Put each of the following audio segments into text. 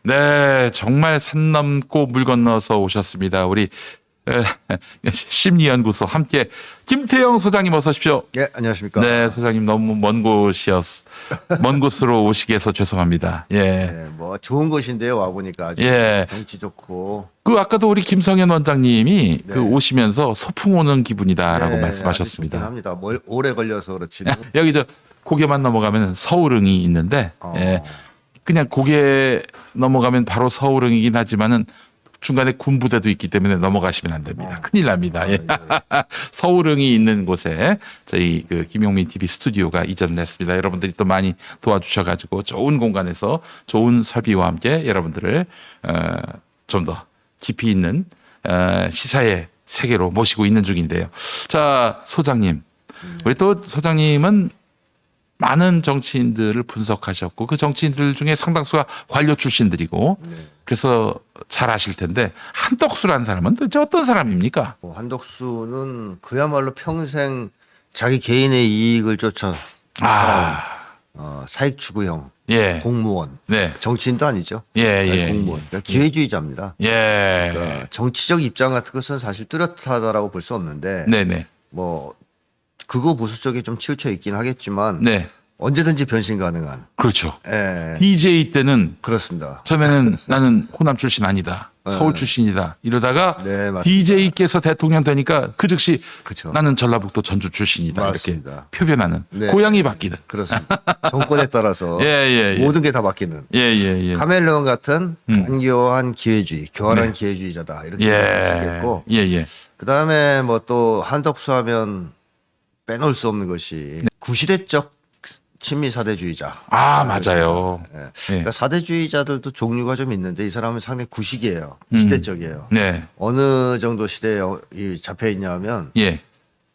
네, 정말 산 넘고 물 건너서 오셨습니다. 우리 심리연구소 함께 김태형 소장님 어서 오십시오. 예, 안녕하십니까. 네, 소장님 너무 먼 곳으로 오시게 해서 죄송합니다. 예. 예, 뭐 좋은 곳인데요. 와 보니까 아주 예. 경치 좋고. 그 아까도 우리 김성현 원장님이 네. 그 오시면서 소풍 오는 기분이다라고 네, 말씀하셨습니다. 아주 좋긴 합니다. 뭘 오래 걸려서 그렇지. 여기 저 고개만 넘어가면 서울흥이 있는데 예, 그냥 고개 넘어가면 바로 서울흥이긴 하지만은 중간에 군부대도 있기 때문에 넘어가시면 안 됩니다. 큰일 납니다. 예. 서울흥이 있는 곳에 저희 그 김용민 TV 스튜디오가 이전을 했습니다. 여러분들이 또 많이 도와주셔가지고 좋은 공간에서 좋은 설비와 함께 여러분들을 좀 더 깊이 있는 시사의 세계로 모시고 있는 중인데요. 자, 소장님. 우리 또 소장님은 많은 정치인들을 분석하셨고 그 정치인들 중에 상당수가 관료 출신들이고 그래서 잘 아실 텐데 한덕수라는 사람은 도대체 어떤 사람입니까? 뭐 한덕수는 그야말로 평생 자기 개인의 이익을 쫓아 살아온 사익 추구형 예. 공무원. 네. 정치인도 아니죠. 예. 공무원. 그러니까 기회주의자입니다. 예. 그러니까 정치적 입장 같은 것은 사실 뚜렷하다라고 볼 수 없는데 네네. 뭐 극우 보수 쪽에 좀 치우쳐 있긴 하겠지만 네. 언제든지 변신 가능한. 그렇죠. 예. DJ 때는 그렇습니다. 처음에는 나는 호남 출신 아니다. 서울 출신이다. 이러다가 네, 맞습니다. DJ께서 대통령 되니까 그 즉시 그쵸. 나는 전라북도 전주 출신이다. 맞습니다. 이렇게 표변하는 네. 고향이 바뀌는. 그렇습니다. 정권에 따라서 예. 모든 게 다 바뀌는. 예. 카멜레온 같은 간교한 기회주의, 교활한 기회주의자다 이렇게 얘기했고, 예. 그다음에 뭐 또 한덕수 하면 빼놓을 수 없는 것이 구시대적 친미 사대주의자. 아, 맞아요. 예. 예. 그러니까 사대주의자들도 종류가 좀 있는데 이 사람은 상당히 구식이에요. 시대적이에요. 네. 어느 정도 시대에 잡혀 있냐면 예.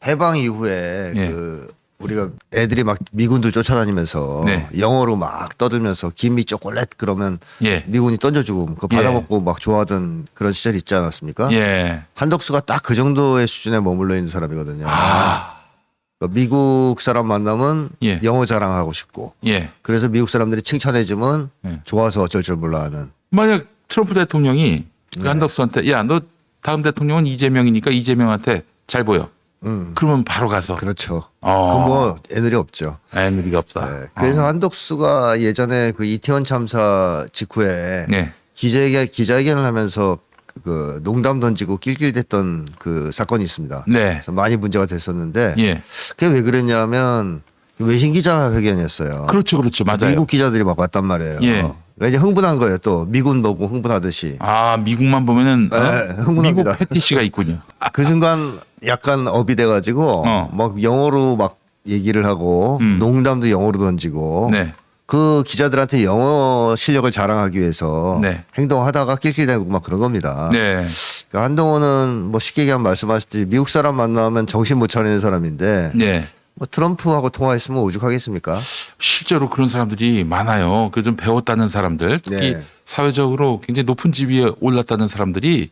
해방 이후에 예. 그 우리가 애들이 막 미군들 쫓아다니면서 네. 영어로 막 떠들면서 김미 초콜릿 그러면 예. 미군이 던져주고 그거 받아먹고 막 좋아하던 그런 시절이 있지 않았습니까? 예. 한덕수가 딱 그 정도의 수준에 머물러 있는 사람이거든요. 아. 그러니까 미국 사람 만나면 예. 영어 자랑하고 싶고 예. 그래서 미국 사람들이 칭찬해주면 예. 좋아서 어쩔 줄 몰라 하는. 만약 트럼프 대통령이 그 네. 한덕수한테 야, 너 다음 대통령은 이재명이니까 이재명한테 잘 보여. 그러면 바로 가서. 그렇죠. 어. 그 뭐 애늘이 없죠. 애누리가 없다. 네. 그래서 한덕수가 예전에 그 이태원 참사 직후에 네. 기자회견을 하면서 그 농담 던지고 낄낄댔던 그 사건이 있습니다. 네. 그래서 많이 문제가 됐었는데 예. 그게 왜 그랬냐면 외신 기자회견이었어요. 그렇죠. 맞아요. 미국 기자들이 막 왔단 말이에요. 예. 왠지 흥분한 거예요. 또 미군 보고 흥분하듯이. 아, 미국만 보면은 네, 미국 흥분합니다. 패티시가 있군요. 그 순간 약간 업이 돼가지고 막 영어로 막 얘기를 하고 농담도 영어로 던지고 네. 그 기자들한테 영어 실력을 자랑하기 위해서 네. 행동하다가 낄낄대고 막 그런 겁니다. 네. 그러니까 한동훈은 뭐 쉽게 얘기하면 말씀하셨듯이 미국 사람 만나면 정신 못 차리는 사람인데 네. 뭐 트럼프하고 통화했으면 오죽하겠습니까? 실제로 그런 사람들이 많아요. 그 좀 배웠다는 사람들, 특히 네. 사회적으로 굉장히 높은 지위에 올랐다는 사람들이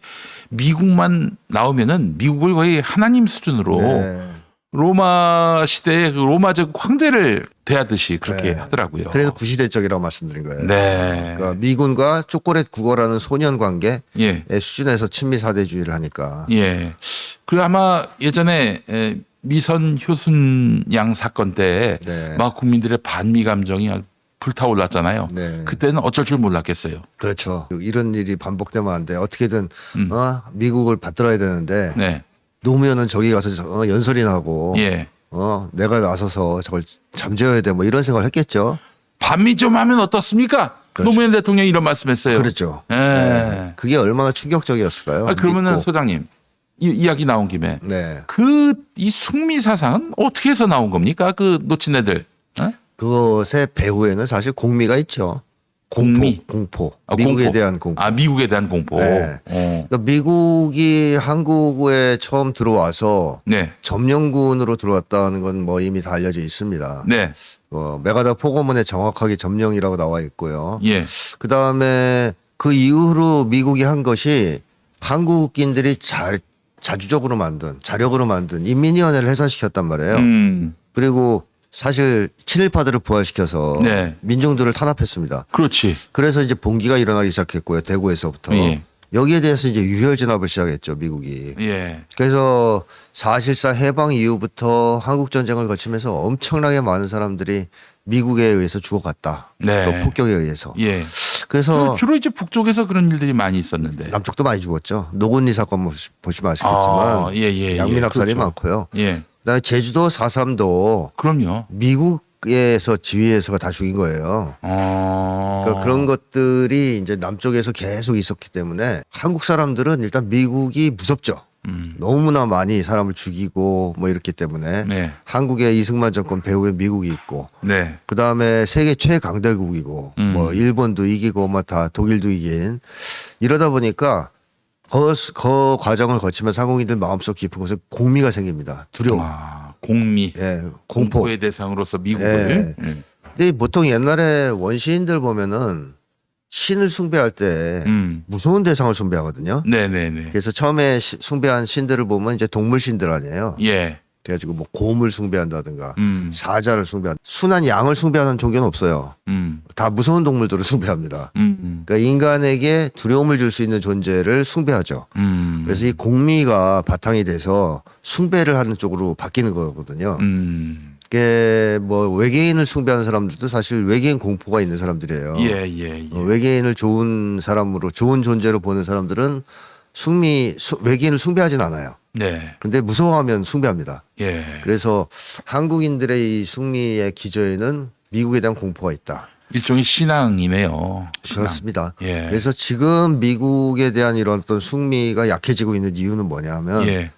미국만 나오면은 미국을 거의 하나님 수준으로 네. 로마 시대의 그 로마적 황제를 대하듯이 그렇게 네. 하더라고요. 그래서 구시대적이라고 말씀드린 거예요. 네. 그러니까 미군과 초콜릿 국어라는 소년 관계의 예. 수준에서 친미 사대주의를 하니까. 예. 그리고 아마 예전에 미선 효순 양 사건 때 네. 막 국민들의 반미 감정이 불타올랐잖아요. 네. 그때는 어쩔 줄 몰랐겠어요. 그렇죠. 이런 일이 반복되면 안 돼. 어떻게든 미국을 받들어야 되는데 네. 노무현은 저기 가서 연설이나 하고 예. 내가 나서서 저걸 잠재워야 돼. 뭐 이런 생각을 했겠죠. 반미 좀 하면 어떻습니까? 그렇죠. 노무현 대통령이 이런 말씀했어요. 그랬죠. 예. 네. 그게 얼마나 충격적이었을까요? 그러면은 믿고. 소장님 이야기 나온 김에 네. 이 숙미 사상은 어떻게 해서 나온 겁니까? 그 놓친 애들. 어? 그것의 배후에는 사실 공미가 있죠. 공미? 공포. 아, 미국에 공포. 대한 공포. 아, 미국에 대한 공포. 네. 그러니까 미국이 한국에 처음 들어와서 네. 점령군으로 들어왔다는 건 뭐 이미 다 알려져 있습니다. 네. 메가다 포고문에 정확하게 점령이라고 나와 있고요. 예. 그 다음에 그 이후로 미국이 한 것이 한국인들이 자주적으로 만든 자력으로 만든 인민위원회를 해산시켰단 말이에요. 그리고 사실 친일파들을 부활시켜서 네. 민중들을 탄압했습니다. 그렇지. 그래서 이제 봉기가 일어나기 시작했고요. 대구에서부터. 예. 여기에 대해서 이제 유혈 진압을 시작했죠, 미국이. 예. 그래서 사실상 해방 이후부터 한국 전쟁을 거치면서 엄청나게 많은 사람들이 미국에 의해서 죽어갔다. 네. 또 폭격에 의해서. 예. 그래서 주로 이제 북쪽에서 그런 일들이 많이 있었는데. 남쪽도 많이 죽었죠. 노건리 사건 보시면 아시겠지만 예. 양민학살이 그렇죠. 많고요. 예. 그다음에 제주도 4.3도 그럼요. 미국에서 지휘해서가 다 죽인 거예요. 그러니까 그런 것들이 이제 남쪽에서 계속 있었기 때문에 한국 사람들은 일단 미국이 무섭죠. 너무나 많이 사람을 죽이고 뭐 이렇기 때문에 네. 한국의 이승만 정권 배후에 미국이 있고 네. 그 다음에 세계 최강대국이고 뭐 일본도 이기고 뭐 다 독일도 이긴 이러다 보니까 그 과정을 거치면서 한국인들 마음속 깊은 곳에 공미가 생깁니다. 두려움. 공미. 예, 공포. 공포의 대상으로서 미국을. 예. 근데 보통 옛날에 원시인들 보면은 신을 숭배할 때 무서운 대상을 숭배하거든요. 네네네. 그래서 처음에 숭배한 신들을 보면 이제 동물 신들 아니에요. 예. 그래가지고 뭐 곰을 숭배한다든가 사자를 숭배한 순한 양을 숭배하는 종교는 없어요. 다 무서운 동물들을 숭배합니다. 그러니까 인간에게 두려움을 줄 수 있는 존재를 숭배하죠. 그래서 이 공미가 바탕이 돼서 숭배를 하는 쪽으로 바뀌는 거거든요. 그게 뭐 외계인을 숭배하는 사람들도 사실 외계인 공포가 있는 사람들이에요. 예. 외계인을 좋은 사람으로 좋은 존재로 보는 사람들은 외계인을 숭배하진 않아요. 네. 근데 무서워하면 숭배합니다. 예. 그래서 한국인들의 이 숭미의 기저에는 미국에 대한 공포가 있다. 일종의 신앙이네요. 신앙. 그렇습니다. 예. 그래서 지금 미국에 대한 이런 어떤 숭미가 약해지고 있는 이유는 뭐냐면 예.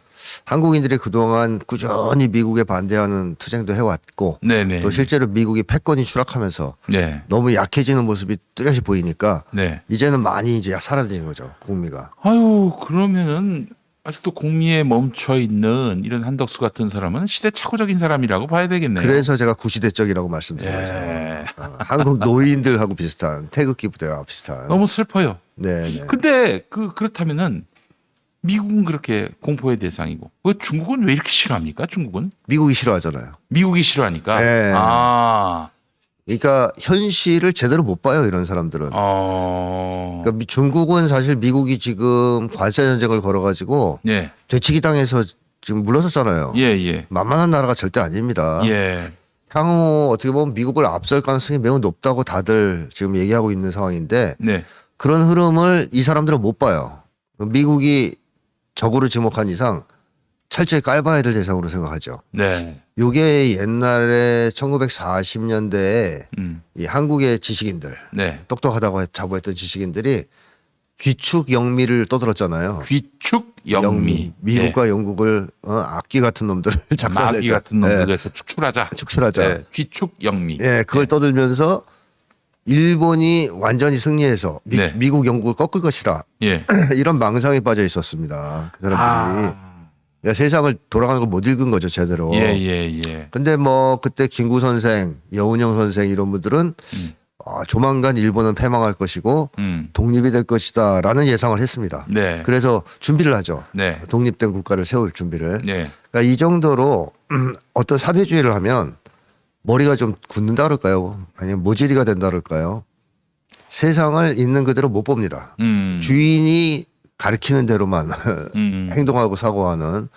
한국인들이 그동안 꾸준히 미국에 반대하는 투쟁도 해왔고 네네. 또 실제로 미국이 패권이 추락하면서 네. 너무 약해지는 모습이 뚜렷이 보이니까 네. 이제는 많이 이제 사라지는 거죠. 공미가. 아유, 그러면은 아직도 공미에 멈춰 있는 이런 한덕수 같은 사람은 시대착오적인 사람이라고 봐야 되겠네요. 그래서 제가 구시대적이라고 말씀드린 거죠. 예. 한국 노인들하고 비슷한 태극기 부대와 비슷한. 너무 슬퍼요. 네. 근데 그렇다면은 미국은 그렇게 공포의 대상이고 왜 중국은 왜 이렇게 싫어합니까? 중국은 미국이 싫어하잖아요. 미국이 싫어하니까. 네. 아. 그러니까 현실을 제대로 못 봐요, 이런 사람들은. 그러니까 중국은 사실 미국이 지금 관세 전쟁을 걸어가지고 예. 되치기 당해서 지금 물러섰잖아요. 예. 만만한 나라가 절대 아닙니다. 예. 향후 어떻게 보면 미국을 앞설 가능성이 매우 높다고 다들 지금 얘기하고 있는 상황인데 네. 그런 흐름을 이 사람들은 못 봐요. 미국이 적으로 지목한 이상 철저히 깔봐야 될 대상으로 생각하죠. 네. 요게 옛날에 1940년대에 이 한국의 지식인들, 네. 똑똑하다고 자부했던 지식인들이 귀축 영미를 떠들었잖아요. 귀축 영미. 미국과 영국을 악귀 같은 놈들을 작살내자. 마귀 같은 놈들에서 축출하자. 축출하자. 네. 귀축 영미. 예, 그걸 떠들면서 일본이 완전히 승리해서 네. 미국 영국을 꺾을 것이라 예. 이런 망상에 빠져 있었습니다. 그 사람들이 그러니까 세상을 돌아가는 걸 못 읽은 거죠, 제대로. 예. 근데 뭐 그때 김구 선생, 여운형 선생 이런 분들은 조만간 일본은 패망할 것이고 독립이 될 것이다라는 예상을 했습니다. 네. 그래서 준비를 하죠. 네. 독립된 국가를 세울 준비를. 네. 그러니까 이 정도로 어떤 사대주의를 하면 머리가 좀 굳는다 그럴까요? 아니면 모질이가 된다 그럴까요? 세상을 있는 그대로 못 봅니다. 주인이 가리키는 대로만 행동하고 사고하는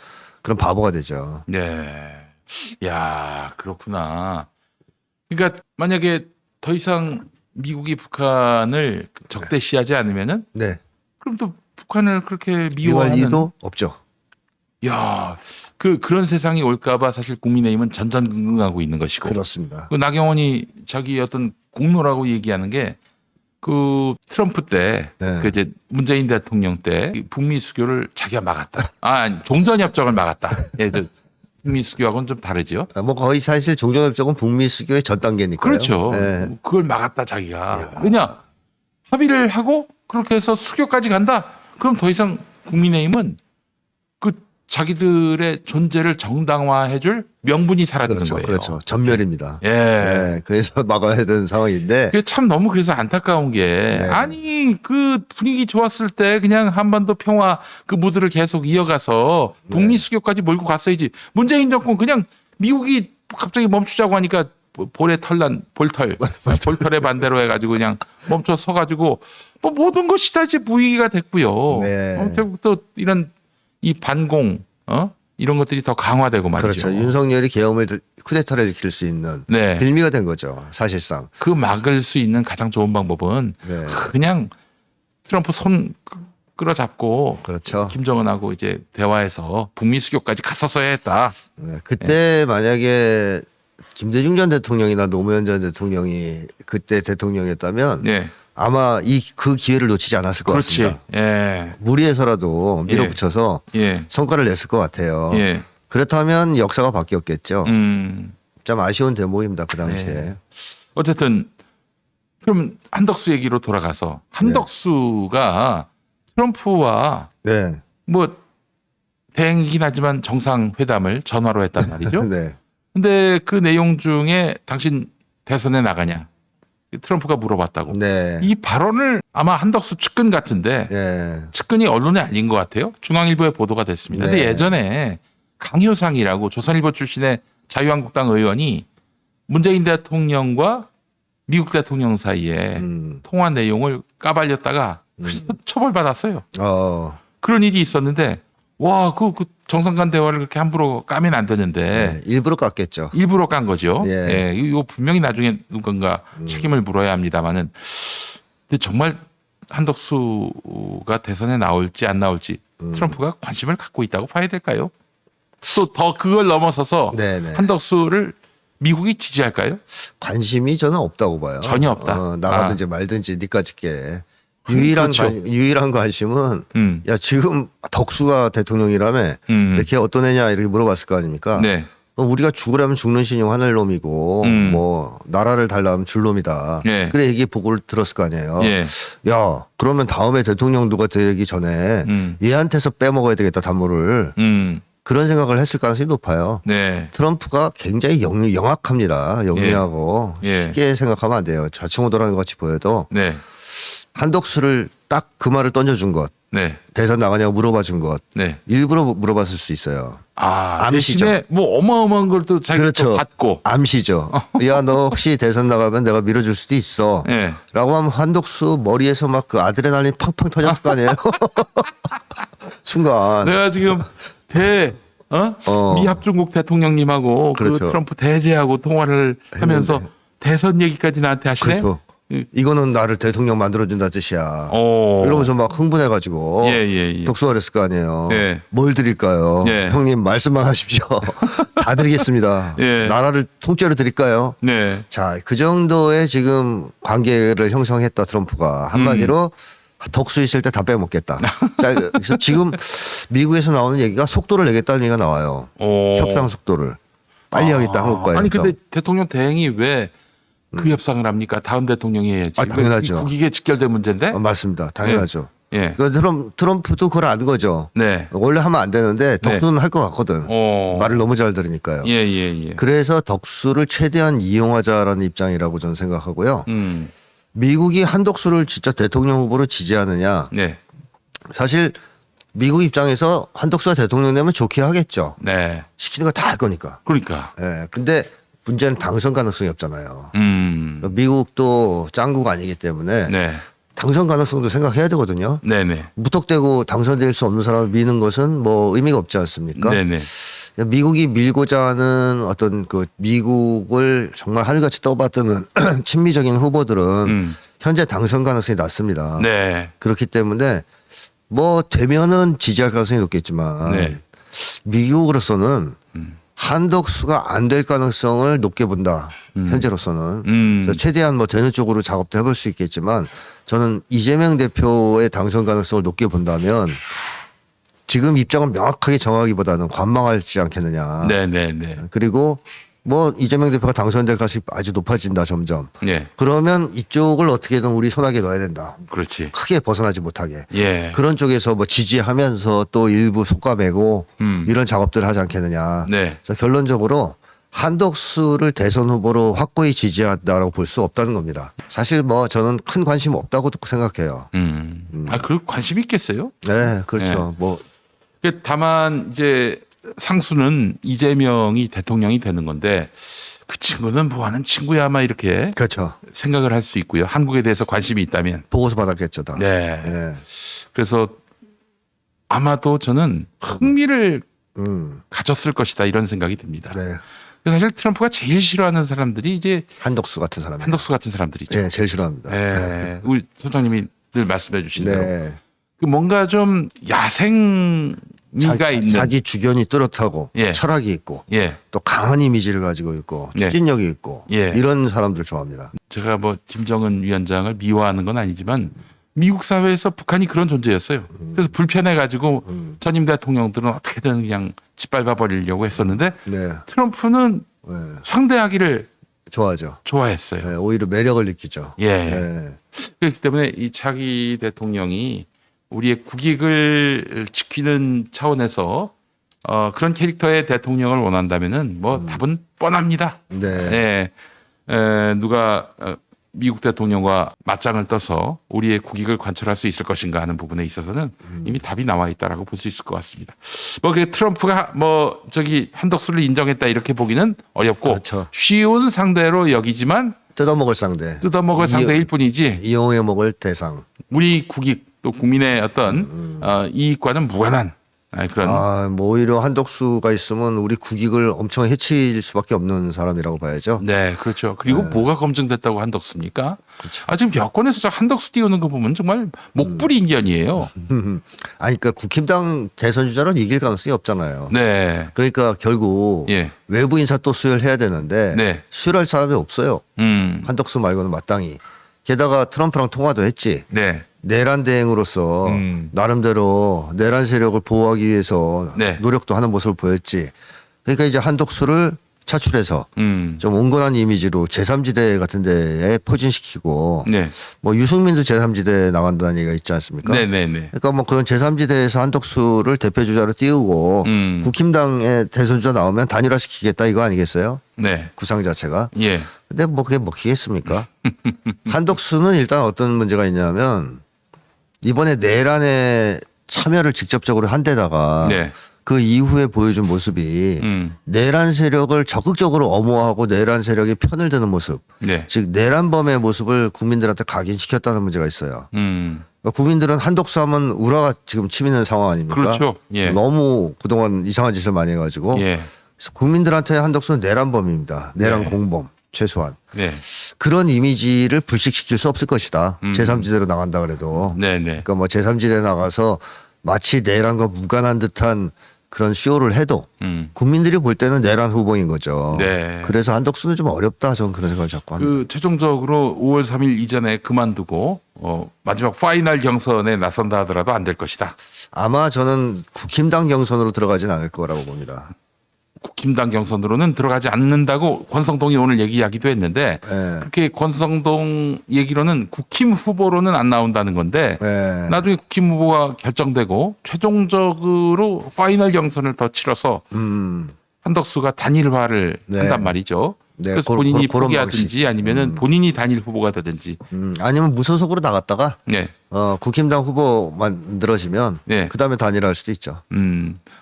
그런 바보가 되죠. 네. 야, 그렇구나. 그러니까 만약에 더 이상 미국이 북한을 적대시하지 않으면은 네. 그럼 또 북한을 그렇게 미워할 미워하는 이유도 없죠. 야, 그런 세상이 올까봐 사실 국민의힘은 전전긍긍하고 있는 것이고. 그렇습니다. 그 나경원이 자기 어떤 공로라고 얘기하는 게 그 트럼프 때, 네. 그 이제 문재인 대통령 때 북미 수교를 자기가 막았다. 아니, 종전협정을 막았다. 예, 북미 수교하고는 좀 다르죠. 뭐 거의 사실 종전협정은 북미 수교의 전 단계니까요. 그렇죠. 네. 그걸 막았다 자기가. 왜냐 합의를 하고 그렇게 해서 수교까지 간다. 그럼 더 이상 국민의힘은 그 자기들의 존재를 정당화해줄 명분이 사라지는 그렇죠. 거예요. 그렇죠. 전멸입니다. 예. 네. 그래서 막아야 되는 상황인데. 그게 참 너무 그래서 안타까운 게 네. 아니 그 분위기 좋았을 때 그냥 한반도 평화 그 무드를 계속 이어가서 북미 수교까지 몰고 갔어야지. 문재인 정권 그냥 미국이 갑자기 멈추자고 하니까 볼에 털난 볼털의 반대로 해가지고 그냥 멈춰 서가지고 뭐 모든 것이 다 이제 무의미가 됐고요. 네. 결국 또 이런 이 반공 이런 것들이 더 강화되고 말이죠. 그렇죠. 윤석열이 계엄을 쿠데타를 일으킬 수 있는 네. 빌미가 된 거죠. 사실상. 그 막을 수 있는 가장 좋은 방법은 네. 그냥 트럼프 손 끌어잡고 그렇죠. 김정은하고 이제 대화해서 북미 수교까지 갔었어야 했다. 네. 그때 만약에 김대중 전 대통령이나 노무현 전 대통령이 그때 대통령이었다면 네. 아마 그 기회를 놓치지 않았을 것 그렇지. 같습니다. 예. 무리해서라도 밀어붙여서 예. 성과를 냈을 것 같아요. 예. 그렇다면 역사가 바뀌었겠죠. 음. 참 아쉬운 대목입니다. 그 당시에. 네. 어쨌든 그럼 한덕수 얘기로 돌아가서 한덕수가 트럼프와 네. 뭐 대행이긴 하지만 정상회담을 전화로 했단 말이죠. 네. 근데 그 내용 중에 당신 대선에 나가냐? 트럼프가 물어봤다고. 네. 이 발언을 아마 한덕수 측근 같은데 네. 측근이 언론에 알린 것 같아요. 중앙일보에 보도가 됐습니다. 근데 네. 예전에 강효상이라고 조선일보 출신의 자유한국당 의원이 문재인 대통령과 미국 대통령 사이에 통화 내용을 까발렸다가 그래서 처벌받았어요. 그런 일이 있었는데 와, 그 정상간 대화를 그렇게 함부로 까면 안 되는데 네. 일부러 깠겠죠. 일부러 깐 거죠. 예. 예. 이거 분명히 나중에 누군가 책임을 물어야 합니다만은 근데 정말 한덕수가 대선에 나올지 안 나올지 트럼프가 관심을 갖고 있다고 봐야 될까요? 또 더 그걸 넘어서서 네네. 한덕수를 미국이 지지할까요? 관심이 저는 없다고 봐요. 전혀 없다. 나가든지 말든지 니까짓 게. 유일한 그렇죠. 유일한 관심은 야 지금 덕수가 대통령이라며 이렇게 어떤 애냐 이렇게 물어봤을 거 아닙니까? 네. 우리가 죽으려면 죽는 신용 하늘 놈이고 뭐 나라를 달라면 줄 놈이다. 예. 그래 얘기 보고를 들었을 거 아니에요. 예. 야 그러면 다음에 대통령 누가 되기 전에 얘한테서 빼먹어야 되겠다 담보를. 그런 생각을 했을 가능성이 높아요. 네. 트럼프가 굉장히 영악합니다. 영리하고 예. 쉽게 생각하면 안 돼요. 좌충우돌하는 것 같이 보여도 네. 한덕수를 딱 그 말을 던져준 것, 네. 대선 나가냐고 물어봐준 것, 네. 일부러 물어봤을 수 있어요. 암시죠. 대신에 뭐 어마어마한 걸 또 자기가 그렇죠. 또 받고. 암시죠. 야 너 혹시 대선 나가면 내가 밀어줄 수도 있어. 예. 라고 하면 한덕수 머리에서 막 그 아드레날린 팡팡 터졌을 거 아니에요. 순간. 내가 지금 미합중국 대통령님하고 그 그렇죠. 트럼프 대제하고 통화를 하면서 했는데. 대선 얘기까지 나한테 하시네. 그렇죠. 이거는 나를 대통령 만들어준다 뜻이야. 오. 이러면서 막 흥분해가지고 예. 독수가 그랬을 거 아니에요. 예. 뭘 드릴까요? 예. 형님 말씀만 하십시오. 다 드리겠습니다. 예. 나라를 통째로 드릴까요? 네. 자, 그 정도의 지금 관계를 형성했다 트럼프가 한마디로 덕수 있을 때 다 빼먹겠다. 자, 그래서 지금 미국에서 나오는 얘기가 속도를 내겠다는 얘기가 나와요. 오. 협상 속도를 빨리 하겠다 한국과의 아니 협상. 근데 대통령 대행이 왜 그 협상을 합니까? 다음 대통령이 해야지. 당연하죠. 국익에 직결된 문제인데. 맞습니다. 당연하죠. 예. 그 트럼프도 그걸 안 거죠. 네. 원래 하면 안 되는데 덕수는 할 것 같거든. 말을 너무 잘 들으니까요. 예. 그래서 덕수를 최대한 이용하자라는 입장이라고 저는 생각하고요. 미국이 한덕수를 진짜 대통령 후보로 지지하느냐. 네. 사실 미국 입장에서 한덕수가 대통령 되면 좋게 하겠죠. 네. 시키는 거 다 할 거니까. 그러니까. 예. 근데 문제는 당선 가능성이 없잖아요. 음. 미국도 짱구가 아니기 때문에 네. 당선 가능성도 생각해야 되거든요. 네네. 무턱대고 당선될 수 없는 사람을 미는 것은 뭐 의미가 없지 않습니까? 네네. 미국이 밀고자 하는 어떤 그 미국을 정말 하늘같이 떠받드는 친미적인 후보들은 현재 당선 가능성이 낮습니다. 네. 그렇기 때문에 뭐 되면은 지지할 가능성이 높겠지만 네. 미국으로서는 한덕수가 안 될 가능성을 높게 본다. 현재로서는. 그래서 최대한 뭐 되는 쪽으로 작업도 해볼 수 있겠지만 저는 이재명 대표의 당선 가능성을 높게 본다면 지금 입장을 명확하게 정하기보다는 관망하지 않겠느냐. 네네네. 그리고 뭐 이재명 대표가 당선될 가능성이 아주 높아진다 점점. 네. 그러면 이쪽을 어떻게든 우리 손아귀에 넣어야 된다. 그렇지. 크게 벗어나지 못하게. 예. 그런 쪽에서 뭐 지지하면서 또 일부 속가매고 이런 작업들을 하지 않겠느냐. 네. 그래서 결론적으로 한덕수를 대선 후보로 확고히 지지한다라고 볼 수 없다는 겁니다. 사실 뭐 저는 큰 관심 없다고 생각해요. 그 관심 있겠어요? 네, 그렇죠. 네. 다만 이제 상수는 이재명이 대통령이 되는 건데 그 친구는 뭐하는 친구야 아마 이렇게 그렇죠. 생각을 할 수 있고요. 한국에 대해서 관심이 있다면. 보고서 받았겠죠. 다. 네. 예. 그래서 아마도 저는 흥미를 음. 가졌을 것이다 이런 생각이 듭니다. 네. 사실 트럼프가 제일 싫어하는 사람들이 이제 한덕수 같은 사람이. 한덕수 같은 사람들이죠. 예, 제일 싫어합니다. 네. 우리 소장님이 늘 말씀해 주신 대로 네. 그 뭔가 좀 야생미가 있는 자기 주견이 뚜렷하고 예. 철학이 있고 예. 또 강한 이미지를 가지고 있고 예. 추진력이 있고 예. 이런 사람들 좋아합니다. 제가 뭐 김정은 위원장을 미워하는 건 아니지만 미국 사회에서 북한이 그런 존재였어요. 그래서 불편해 가지고 전임 대통령들은 어떻게든 그냥 짓밟아 버리려고 했었는데 네. 트럼프는 네. 상대하기를 좋아하죠. 좋아했어요. 네, 오히려 매력을 느끼죠. 예. 네. 그렇기 때문에 이 차기 대통령이 우리의 국익을 지키는 차원에서 그런 캐릭터의 대통령을 원한다면은 뭐 답은 뻔합니다. 네. 예. 누가 미국 대통령과 맞짱을 떠서 우리의 국익을 관철할 수 있을 것인가 하는 부분에 있어서는 이미 답이 나와 있다라고 볼 수 있을 것 같습니다. 뭐 그 트럼프가 뭐 저기 한덕수를 인정했다 이렇게 보기는 어렵고 그렇죠. 쉬운 상대로 여기지만 뜯어먹을 상대. 뜯어먹을 상대일 뿐이지 이용해 먹을 대상. 우리 국익 또 국민의 어떤 이익과는 무관한 그런 아, 뭐 오히려 한덕수가 있으면 우리 국익을 엄청 해칠 수밖에 없는 사람이라고 봐야죠. 네 그렇죠. 그리고 뭐가 검증됐다고 한덕수입니까? 그렇죠. 지금 여권에서 저 한덕수 띄우는 거 보면 정말 목불인견이에요. 아니, 그러니까 국힘당 대선 주자는 이길 가능성이 없잖아요. 네. 그러니까 결국 예. 외부 인사 또 수혈해야 되는데 네. 수혈할 사람이 없어요. 음. 한덕수 말고는 마땅히. 게다가 트럼프랑 통화도 했지. 네. 내란 대행으로서 나름대로 내란 세력을 보호하기 위해서 네. 노력도 하는 모습을 보였지. 그러니까 이제 한덕수를 차출해서 좀 온건한 이미지로 제3지대 같은 데에 포진시키고 네. 뭐 유승민도 제3지대 나간다는 얘기가 있지 않습니까? 네네네. 그러니까 뭐 그런 제3지대에서 한덕수를 대표 주자로 띄우고 국힘당의 대선 주자 나오면 단일화시키겠다 이거 아니겠어요? 네. 구상 자체가. 예. 근데 뭐 그게 먹히겠습니까? 한덕수는 일단 어떤 문제가 있냐면 이번에 내란에 참여를 직접적으로 한 데다가 네. 그 이후에 보여준 모습이 내란 세력을 적극적으로 엄호하고 내란 세력의 편을 드는 모습, 네. 즉 내란범의 모습을 국민들한테 각인시켰다는 문제가 있어요. 그러니까 국민들은 한덕수 하면 우라가 지금 치미는 상황 아닙니까? 그렇죠. 예. 너무 그동안 이상한 짓을 많이 해가지고 예. 그래서 국민들한테 한덕수는 내란범입니다. 내란 네. 공범 최소한. 네. 그런 이미지를 불식시킬 수 없을 것이다. 제3지대로 나간다 그래도. 네네. 그러니까 뭐 제3지대 나가서 마치 내란과 무관한 듯한 그런 쇼를 해도 국민들이 볼 때는 내란 후보인 거죠. 네. 그래서 한덕수는 좀 어렵다. 저는 그런 생각을 자꾸 합니다. 그 최종적으로 5월 3일 이전에 그만두고 마지막 파이널 경선에 나선다 하더라도 안 될 것이다. 아마 저는 국힘당 경선으로 들어가진 않을 거라고 봅니다. 국힘당 경선으로는 들어가지 않는다고 권성동이 오늘 얘기하기도 했는데 네. 그렇게 권성동 얘기로는 국힘 후보로는 안 나온다는 건데 네. 나중에 국힘 후보가 결정되고 최종적으로 파이널 경선을 더 치러서 한덕수가 단일화를 네. 한단 말이죠. 네, 그래서 그런 본인이 방식. 포기하든지 아니면은 본인이 단일 후보가 되든지. 아니면 무소속으로 나갔다가 네. 국힘당 후보 만들어지면 네. 그다음에 단일화할 수도 있죠.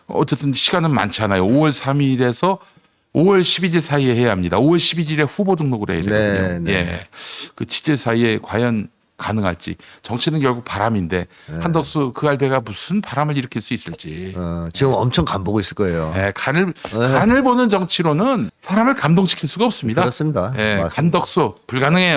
어쨌든 시간은 많지 않아요. 5월 3일에서 5월 11일 사이에 해야 합니다. 5월 11일에 후보 등록을 해야 되거든요. 네, 네. 예. 그 7일 사이에 과연 가능할지. 정치는 결국 바람인데 한덕수 그 알배가 무슨 바람을 일으킬 수 있을지. 지금 엄청 간보고 있을 거예요. 예, 간을 보는 정치로는 사람을 감동시킬 수가 없습니다. 그렇습니다. 예, 맞습니다. 간덕수 불가능해요.